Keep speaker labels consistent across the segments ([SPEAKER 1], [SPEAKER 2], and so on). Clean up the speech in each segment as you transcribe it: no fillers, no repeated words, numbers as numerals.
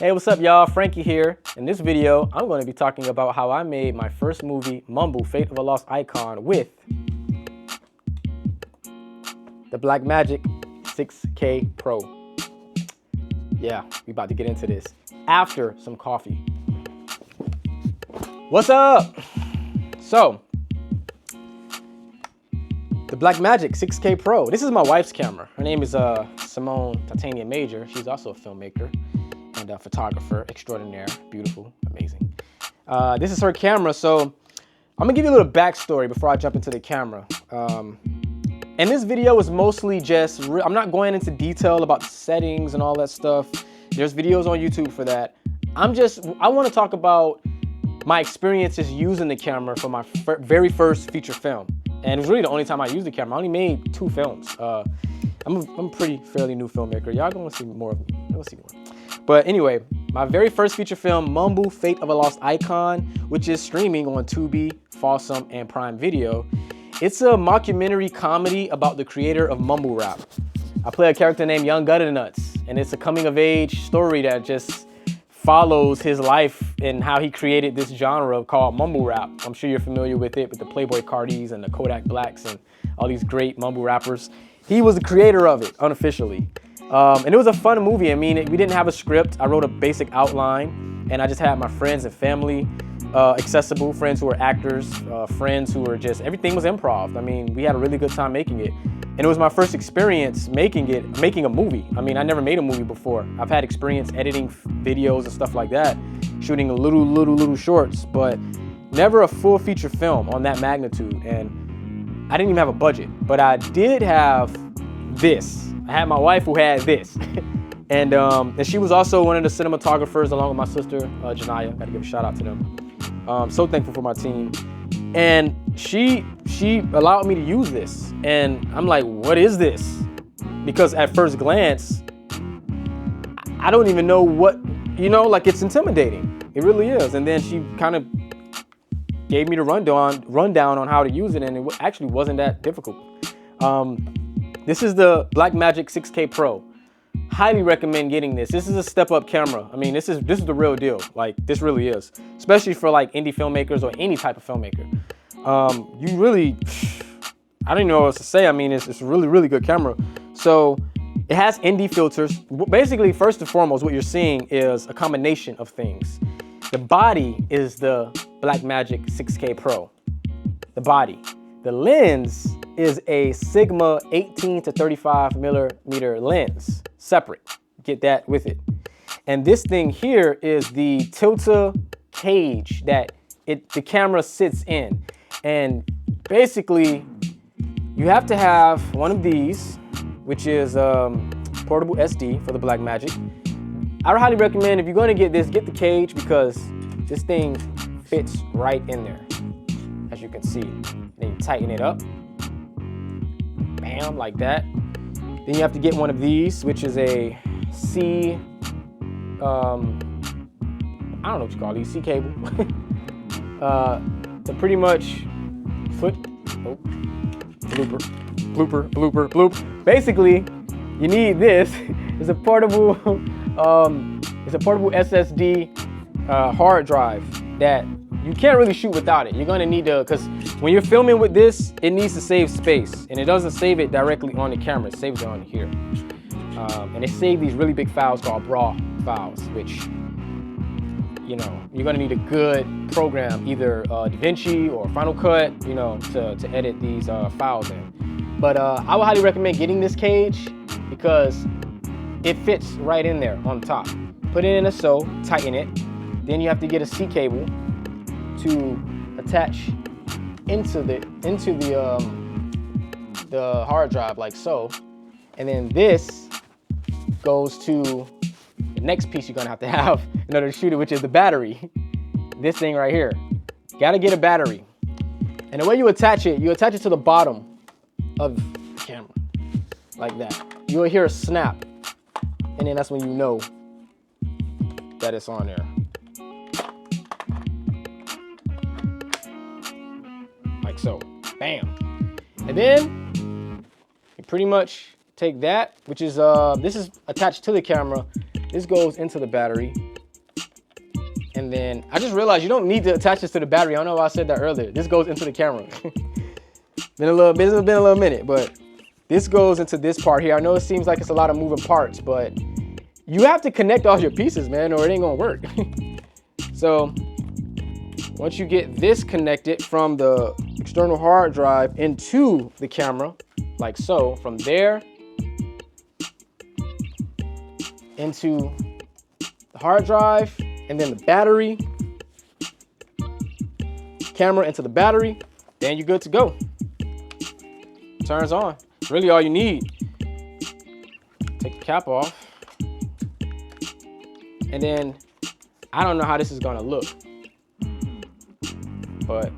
[SPEAKER 1] Hey, what's up, y'all? Frankie here. In this video, I'm going to be talking about how I made my first movie, Mumble, Fate of a Lost Icon, with the Blackmagic 6K Pro. Yeah, we about to get into this after some coffee. What's up? So, the Blackmagic 6K Pro. This is my wife's camera. Her name is Simone Titania Major. She's also a filmmaker and a photographer extraordinaire, beautiful, amazing. This is her camera, so I'm gonna give you a little backstory before I jump into the camera. And this video is mostly just, I'm not going into detail about the settings and all that stuff. There's videos on YouTube for that. I want to talk about my experiences using the camera for my very first feature film. And it was really the only time I used the camera. I only made 2 films. I'm a pretty fairly new filmmaker. Y'all gonna see more of me. You're gonna see more. But anyway, my very first feature film, Mumble, Fate of a Lost Icon, which is streaming on Tubi, Fawsome, and Prime Video. It's a mockumentary comedy about the creator of mumble rap. I play a character named Young Nuts, and it's a coming-of-age story that just follows his life and how he created this genre called mumble rap. I'm sure you're familiar with it, with the Playboy Cardis and the Kodak Blacks and all these great mumble rappers. He was the creator of it, unofficially. And it was a fun movie. I mean, we didn't have a script. I wrote a basic outline, and I just had my friends and family accessible, friends who were actors, friends who were just, everything was improv. I mean, we had a really good time making it. And it was my first experience making a movie. I mean, I never made a movie before. I've had experience editing videos and stuff like that, shooting little shorts, but never a full feature film on that magnitude. And I didn't even have a budget, but I did have this. I had my wife who had this. And she was also one of the cinematographers along with my sister, Janaya. Gotta give a shout out to them. So thankful for my team. And she allowed me to use this. And I'm like, what is this? Because at first glance, I don't even know what, like, it's intimidating. It really is. And then she kind of gave me the rundown on how to use it, and it actually wasn't that difficult. This is the Blackmagic 6K Pro. Highly recommend getting this. This is a step-up camera. I mean, this is the real deal. Like, this really is, especially for like indie filmmakers or any type of filmmaker. You really, I don't even know what else to say. I mean, it's a really good camera. So it has ND filters. Basically, first and foremost, what you're seeing is a combination of things. The body is the Blackmagic 6K Pro. The body. The lens is a Sigma 18 to 35 millimeter lens, separate. Get that with it. And this thing here is the tilter cage that the camera sits in. And basically, you have to have one of these, which is portable SD for the Blackmagic. I would highly recommend, if you're going to get this, get the cage, because this thing fits right in there, as you can see. Then you tighten it up, bam, like that. Then you have to get one of these, which is a C, I don't know what you call these, C cable. To pretty much blooper. Basically, you need this. It's a portable, SSD hard drive that you can't really shoot without it. You're gonna need to, because when you're filming with this, it needs to save space, and it doesn't save it directly on the camera. It saves it on here, and it saves these really big files called raw files, which you're gonna need a good program, either DaVinci or Final Cut, to edit these files in. But I would highly recommend getting this cage because it fits right in there on the top. Put it in a sew, tighten it. Then you have to get a C cable to attach into the hard drive, like so. And then this goes to the next piece you're gonna have to have in order to shoot it, which is the battery. This thing right here. Gotta get a battery. And the way you attach it to the bottom of the camera, like that. You'll hear a snap, and then that's when you know that it's on there. Like so, bam. And then you pretty much take that, which is, this is attached to the camera, this goes into the battery. And then I just realized you don't need to attach this to the battery. I don't know why I said that earlier. This goes into the camera. It's been a little minute, but this goes into this part here. I know it seems like it's a lot of moving parts, but you have to connect all your pieces, man, or it ain't gonna work. So once you get this connected from the external hard drive into the camera, like so, from there into the hard drive, and then the battery, camera into the battery, then you're good to go. Turns on. Really all you need. Take the cap off. And then, I don't know how this is gonna look, but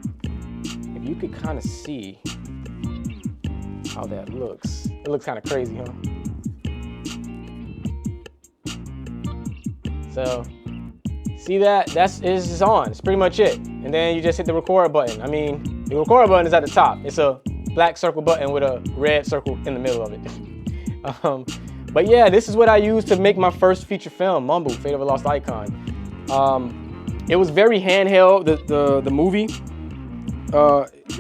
[SPEAKER 1] if you could kind of see how that looks, it looks kind of crazy, huh? So, see that? It's just on. It's pretty much it. And then you just hit the record button. I mean, the record button is at the top. It's a black circle button with a red circle in the middle of it. But yeah, this is what I used to make my first feature film, Mumble, Fate of a Lost Icon. It was very handheld, the movie.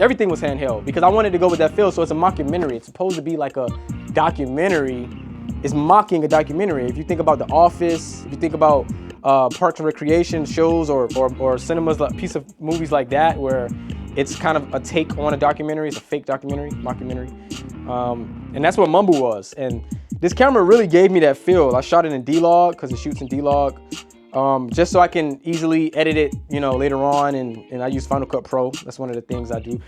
[SPEAKER 1] Everything was handheld because I wanted to go with that feel. So it's a mockumentary. It's supposed to be like a documentary. It's mocking a documentary. If you think about The Office, if you think about Parks and Recreation shows or cinemas, like piece of movies like that, where it's kind of a take on a documentary. It's a fake documentary, mockumentary. And that's what Mumble was. And this camera really gave me that feel. I shot it in D-Log because it shoots in D-Log. Just so I can easily edit it, you know, later on, and I use Final Cut Pro. That's one of the things I do.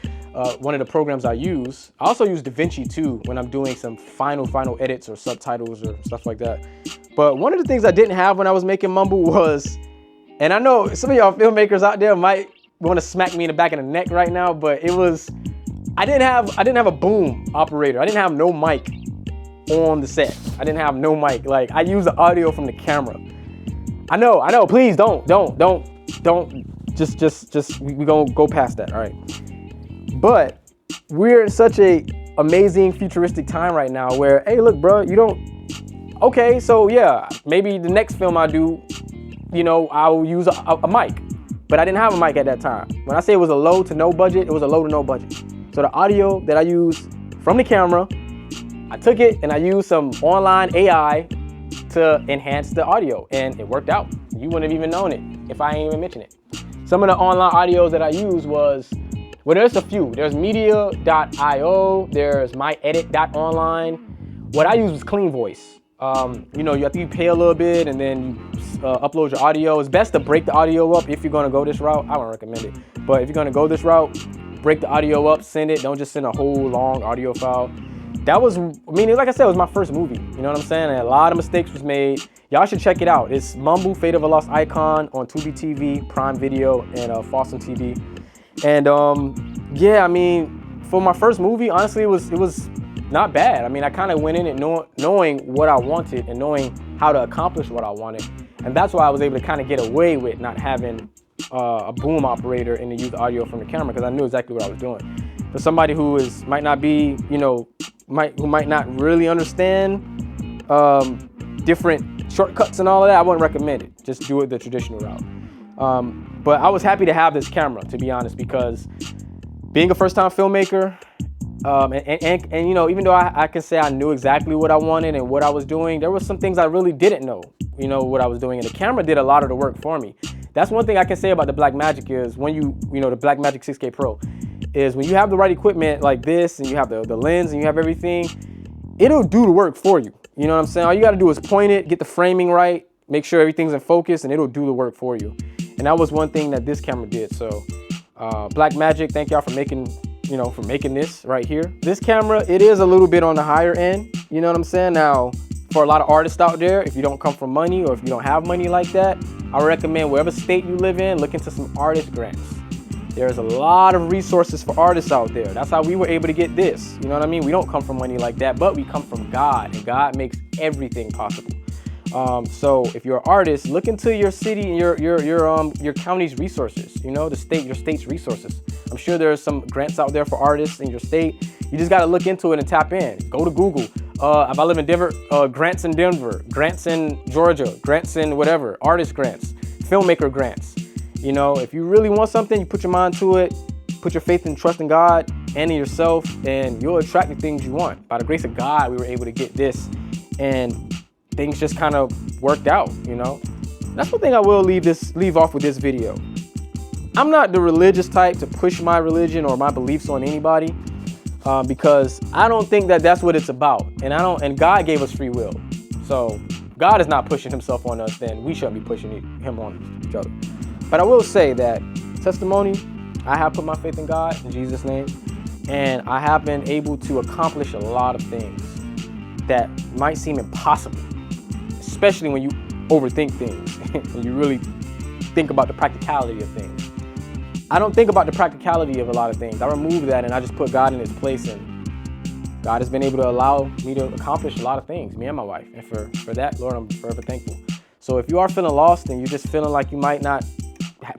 [SPEAKER 1] One of the programs I use. I also use DaVinci too when I'm doing some final edits or subtitles or stuff like that. But one of the things I didn't have when I was making Mumble was, and I know some of y'all filmmakers out there might want to smack me in the back of the neck right now, but it was, I didn't have a boom operator. I didn't have no mic on the set. I didn't have no mic. Like, I use the audio from the camera. I know, please don't, just, we gonna go past that, all right? But we're in such a amazing futuristic time right now where, hey, look, bro, okay, so yeah, maybe the next film I do, you know, I'll use a mic, but I didn't have a mic at that time. When I say it was a low to no budget, it was a low to no budget. So the audio that I used from the camera, I took it and I used some online AI to enhance the audio, and it worked out. You wouldn't have even known it if I ain't even mention it. Some of the online audios that I used was, well, there's a few. There's media.io, there's myedit.online. What I used was Clean Voice. You know, you have to pay a little bit and then you upload your audio. It's best to break the audio up if you're gonna go this route. I wouldn't recommend it, but if you're gonna go this route, break the audio up, send it. Don't just send a whole long audio file. That was, I mean, like I said, it was my first movie. You know what I'm saying? And a lot of mistakes was made. Y'all should check it out. It's Mumble, Fate of a Lost Icon on Tubi TV, Prime Video, and Fawson TV. And yeah, I mean, for my first movie, honestly, it was not bad. I mean, I kind of went in it knowing what I wanted and knowing how to accomplish what I wanted. And that's why I was able to kind of get away with not having a boom operator and to use audio from the camera, because I knew exactly what I was doing. For somebody who might not be, you know, who might not really understand different shortcuts and all of that, I wouldn't recommend it. Just do it the traditional route. But I was happy to have this camera, to be honest, because being a first-time filmmaker, and you know, even though I can say I knew exactly what I wanted and what I was doing, there were some things I really didn't know, you know, what I was doing, and the camera did a lot of the work for me. That's one thing I can say about the Blackmagic is when you know, the Blackmagic 6K Pro, is when you have the right equipment like this and you have the lens and you have everything, it'll do the work for you. You know what I'm saying? All you gotta do is point it, get the framing right, make sure everything's in focus, and it'll do the work for you. And that was one thing that this camera did. So Blackmagic, thank y'all for making this right here. This camera, it is a little bit on the higher end. You know what I'm saying? Now, for a lot of artists out there, if you don't come from money or if you don't have money like that, I recommend wherever state you live in, look into some artist grants. There's a lot of resources for artists out there. That's how we were able to get this. You know what I mean? We don't come from money like that, but we come from God, and God makes everything possible. So if you're an artist, look into your city and your county's resources. You know, your state's resources. I'm sure there's some grants out there for artists in your state. You just got to look into it and tap in. Go to Google. If I live in Denver, grants in Denver, grants in Georgia, grants in whatever, artist grants, filmmaker grants. You know, if you really want something, you put your mind to it, put your faith and trust in God and in yourself, and you'll attract the things you want. By the grace of God, we were able to get this, and things just kind of worked out, you know. That's one thing I will leave off with this video. I'm not the religious type to push my religion or my beliefs on anybody, because I don't think that that's what it's about. And God gave us free will. So God is not pushing himself on us, then we shouldn't be pushing him on each other. But I will say that testimony, I have put my faith in God in Jesus' name, and I have been able to accomplish a lot of things that might seem impossible, especially when you overthink things and you really think about the practicality of things. I don't think about the practicality of a lot of things. I remove that and I just put God in his place, and God has been able to allow me to accomplish a lot of things, me and my wife. And for that, Lord, I'm forever thankful. So if you are feeling lost and you're just feeling like you might not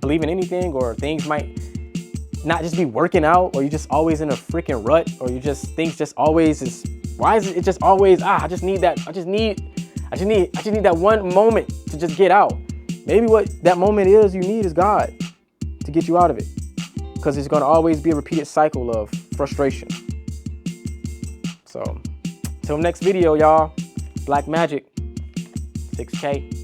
[SPEAKER 1] believe in anything, or things might not just be working out, or you're just always in a freaking rut, or things just always is, why is it just always, I just need that one moment to just get out. Maybe what that moment is you need is God to get you out of it, because it's going to always be a repeated cycle of frustration. So till next video, y'all, Blackmagic 6K.